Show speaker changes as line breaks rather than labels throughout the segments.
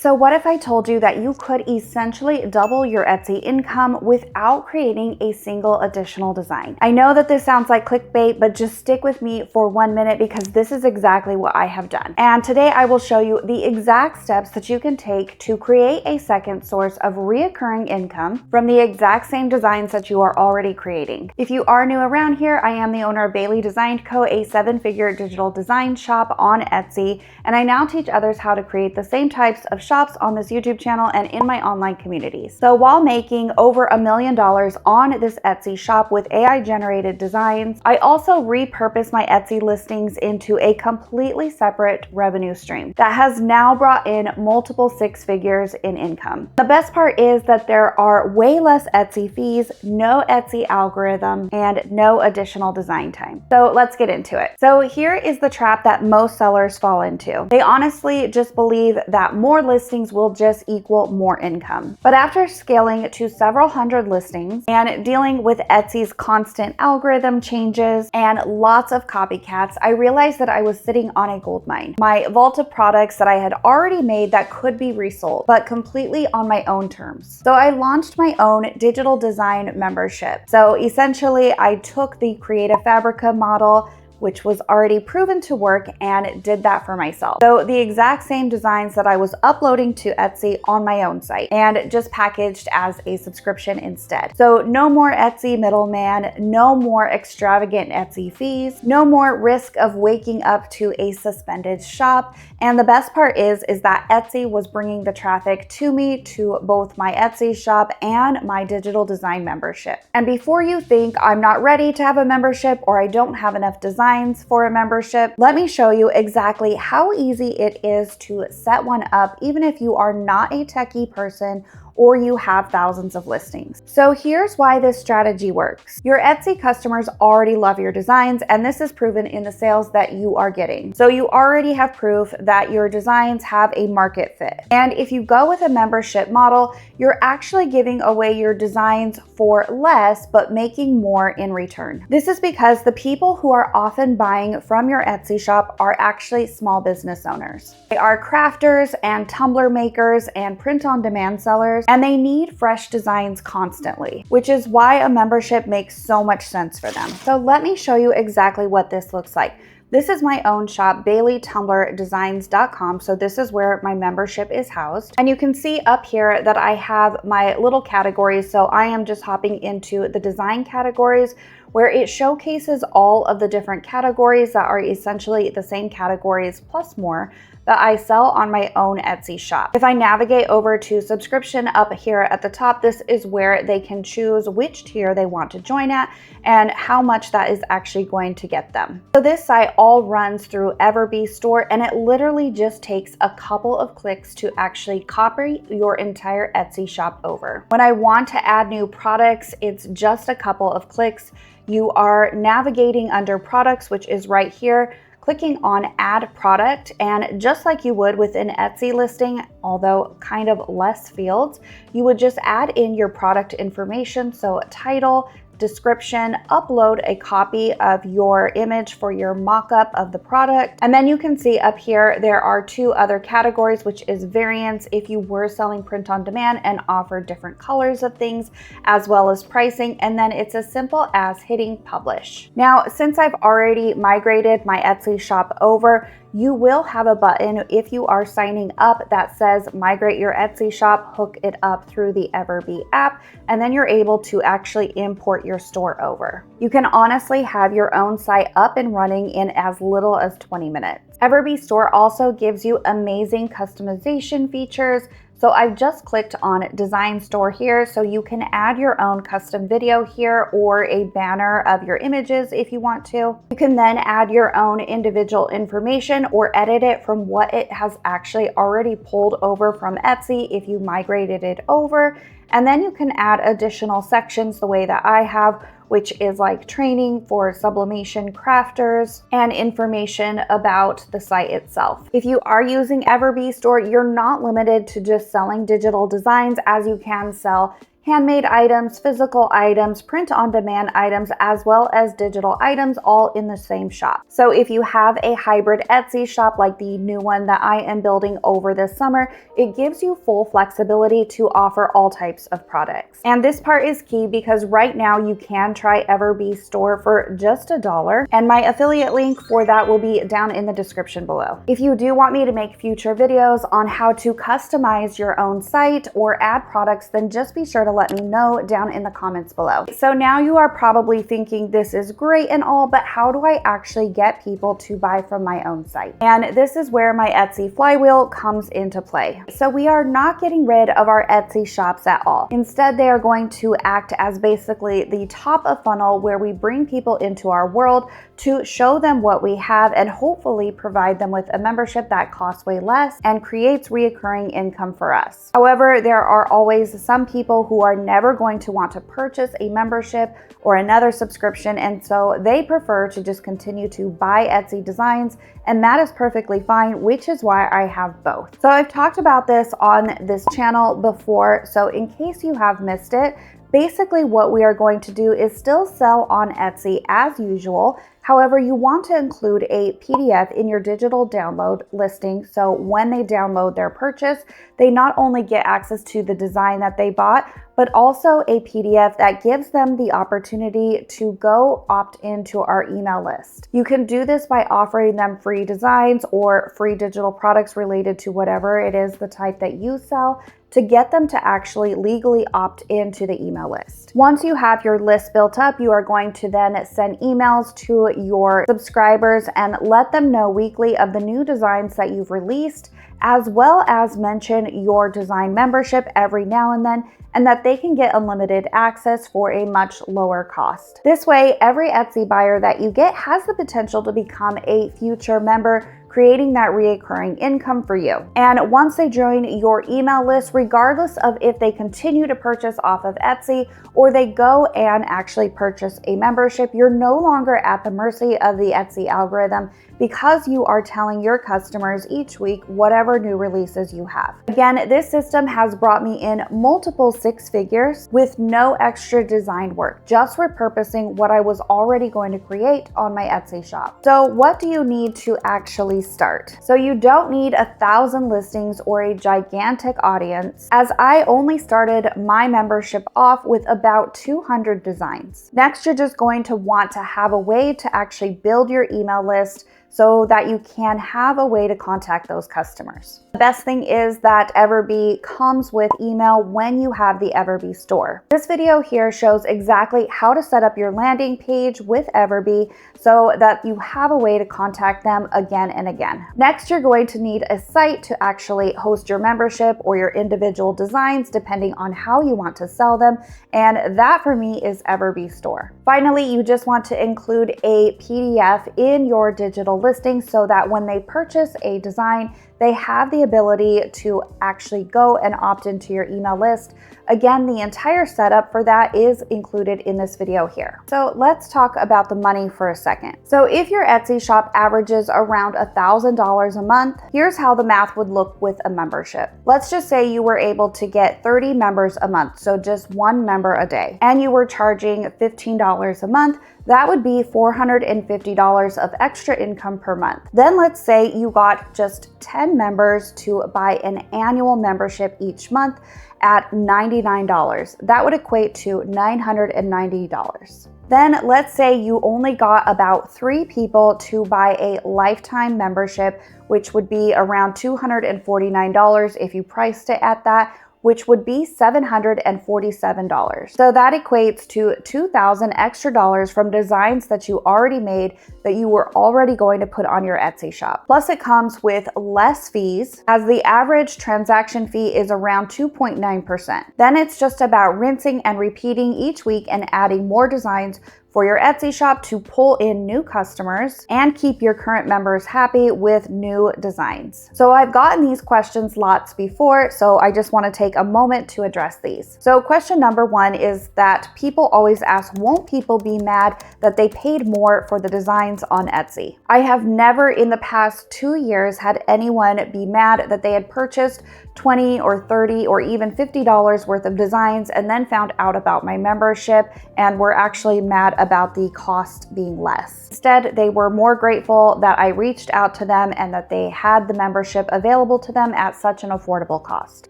So what if I told you that you could essentially double your Etsy income without creating a single additional design? I know that this sounds like clickbait, but just stick with me for 1 minute because this is exactly what I have done. And today I will show you the exact steps that you can take to create a second source of reoccurring income from the exact same designs that you are already creating. If you are new around here, I am the owner of Bailey Design Co., a 7-figure digital design shop on Etsy, and I now teach others how to create the same types of shops on this YouTube channel and in my online communities. So while making over $1 million on this Etsy shop with AI generated designs, I also repurposed my Etsy listings into a completely separate revenue stream that has now brought in multiple 6 figures in income. The best part is that there are way less Etsy fees, no Etsy algorithm, and no additional design time. So let's get into it. So here is the trap that most sellers fall into. They honestly just believe that more listings will just equal more income. But after scaling to several hundred listings and dealing with Etsy's constant algorithm changes and lots of copycats, I realized that I was sitting on a gold mine. My vault of products that I had already made that could be resold, but completely on my own terms. So I launched my own digital design membership. So essentially, I took the Creative Fabrica model, which was already proven to work, and did that for myself. So the exact same designs that I was uploading to Etsy on my own site and just packaged as a subscription instead. So no more Etsy middleman, no more extravagant Etsy fees, no more risk of waking up to a suspended shop. And the best part is that Etsy was bringing the traffic to me to both my Etsy shop and my digital design membership. And before you think I'm not ready to have a membership or I don't have enough design for a membership, let me show you exactly how easy it is to set one up, even if you are not a techie person or you have thousands of listings. So here's why this strategy works. Your Etsy customers already love your designs, and this is proven in the sales that you are getting. So you already have proof that your designs have a market fit. And if you go with a membership model, you're actually giving away your designs for less, but making more in return. This is because the people who are often buying from your Etsy shop are actually small business owners. They are crafters and tumbler makers and print-on-demand sellers, and they need fresh designs constantly, which is why a membership makes so much sense for them. So let me show you exactly what this looks like. This is my own shop, BaileyTumblerDesigns.com. So this is where my membership is housed. And you can see up here that I have my little categories. So I am just hopping into the design categories, where it showcases all of the different categories that are essentially the same categories plus more that I sell on my own Etsy shop. If I navigate over to subscription up here at the top, this is where they can choose which tier they want to join at and how much that is actually going to get them. So this site all runs through Everbee Store, and it literally just takes a couple of clicks to actually copy your entire Etsy shop over. When I want to add new products, it's just a couple of clicks. You are navigating under products, which is right here, clicking on add product, and just like you would with an Etsy listing, although kind of less fields, you would just add in your product information, so title, description, upload a copy of your image for your mock-up of the product. And then you can see up here, there are 2 other categories, which is variants if you were selling print on demand and offer different colors of things, as well as pricing. And then it's as simple as hitting publish. Now, since I've already migrated my Etsy shop over, you will have a button if you are signing up that says migrate your Etsy shop, hook it up through the Everbee app, and then you're able to actually import your store over. You can honestly have your own site up and running in as little as 20 minutes. Everbee Store also gives you amazing customization features. So I've just clicked on Design Store here, so you can add your own custom video here or a banner of your images if you want to. You can then add your own individual information or edit it from what it has actually already pulled over from Etsy if you migrated it over. And then you can add additional sections the way that I have, which is like training for sublimation crafters and information about the site itself. If you are using Everbee Store, you're not limited to just selling digital designs, as you can sell handmade items, physical items, print-on-demand items, as well as digital items all in the same shop. So if you have a hybrid Etsy shop like the new one that I am building over this summer, it gives you full flexibility to offer all types of products. And this part is key because right now you can try Everbee store for just $1, and my affiliate link for that will be down in the description below. If you do want me to make future videos on how to customize your own site or add products, then just be sure to let me know down in the comments below. So now you are probably thinking this is great and all, but how do I actually get people to buy from my own site? And this is where my Etsy flywheel comes into play. So we are not getting rid of our Etsy shops at all. Instead, they are going to act as basically the top of funnel where we bring people into our world to show them what we have and hopefully provide them with a membership that costs way less and creates reoccurring income for us. However, there are always some people who are never going to want to purchase a membership or another subscription, and so they prefer to just continue to buy Etsy designs, and that is perfectly fine, which is why I have both. So I've talked about this on this channel before, so in case you have missed it, basically what we are going to do is still sell on Etsy as usual. However, you want to include a PDF in your digital download listing, so when they download their purchase, they not only get access to the design that they bought, but also a PDF that gives them the opportunity to go opt into our email list. You can do this by offering them free designs or free digital products related to whatever it is the type that you sell, to get them to actually legally opt into the email list. Once you have your list built up, you are going to then send emails to your subscribers and let them know weekly of the new designs that you've released, as well as mention your design membership every now and then, and that they can get unlimited access for a much lower cost. This way, every Etsy buyer that you get has the potential to become a future member, creating that reoccurring income for you. And once they join your email list, regardless of if they continue to purchase off of Etsy or they go and actually purchase a membership, you're no longer at the mercy of the Etsy algorithm because you are telling your customers each week whatever new releases you have. Again, this system has brought me in multiple six figures with no extra design work, just repurposing what I was already going to create on my Etsy shop. So what do you need to actually start? So you don't need 1,000 listings or a gigantic audience, as I only started my membership off with about 200 designs. Next, you're just going to want to have a way to actually build your email list so that you can have a way to contact those customers. The best thing is that Everbee comes with email when you have the Everbee store. This video here shows exactly how to set up your landing page with Everbee so that you have a way to contact them again and again. Next, you're going to need a site to actually host your membership or your individual designs, depending on how you want to sell them, and that for me is Everbee store. Finally, you just want to include a PDF in your digital listing so that when they purchase a design, they have the ability to actually go and opt into your email list. Again, the entire setup for that is included in this video here. So let's talk about the money for a second. So if your Etsy shop averages around $1,000 a month, here's how the math would look with a membership. Let's just say you were able to get 30 members a month, so just one member a day, and you were charging $15 a month. That would be $450 of extra income per month. Then let's say you got just 10 members to buy an annual membership each month at $99. That would equate to $990. Then let's say you only got about 3 people to buy a lifetime membership, which would be around $249 if you priced it at that, which would be $747. So that equates to $2,000 extra dollars from designs that you already made that you were already going to put on your Etsy shop. Plus it comes with less fees, as the average transaction fee is around 2.9%. Then it's just about rinsing and repeating each week and adding more designs for your Etsy shop to pull in new customers and keep your current members happy with new designs. So I've gotten these questions lots before, so I just want to take a moment to address these. So question number 1 is that people always ask, won't people be mad that they paid more for the designs on Etsy? I have never in the past 2 years had anyone be mad that they had purchased $20 or $30 or even $50 worth of designs and then found out about my membership and were actually mad about the cost being less. Instead, they were more grateful that I reached out to them and that they had the membership available to them at such an affordable cost.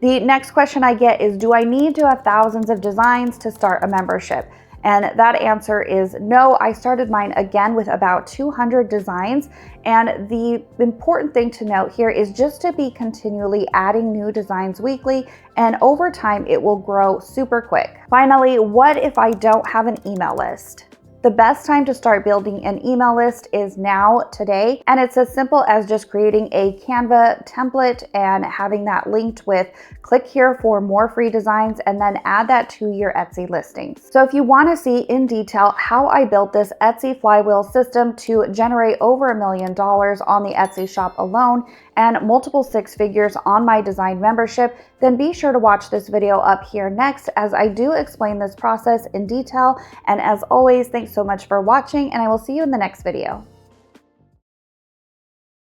The next question I get is, do I need to have thousands of designs to start a membership? And that answer is no. I started mine again with about 200 designs. And the important thing to note here is just to be continually adding new designs weekly, and over time it will grow super quick. Finally, what if I don't have an email list? The best time to start building an email list is now, today, and it's as simple as just creating a Canva template and having that linked with click here for more free designs and then add that to your Etsy listings. So if you want to see in detail how I built this Etsy flywheel system to generate over $1 million on the Etsy shop alone and multiple six figures on my design membership, then be sure to watch this video up here next as I do explain this process in detail. And as always, thanks so much for watching, and I will see you in the next video.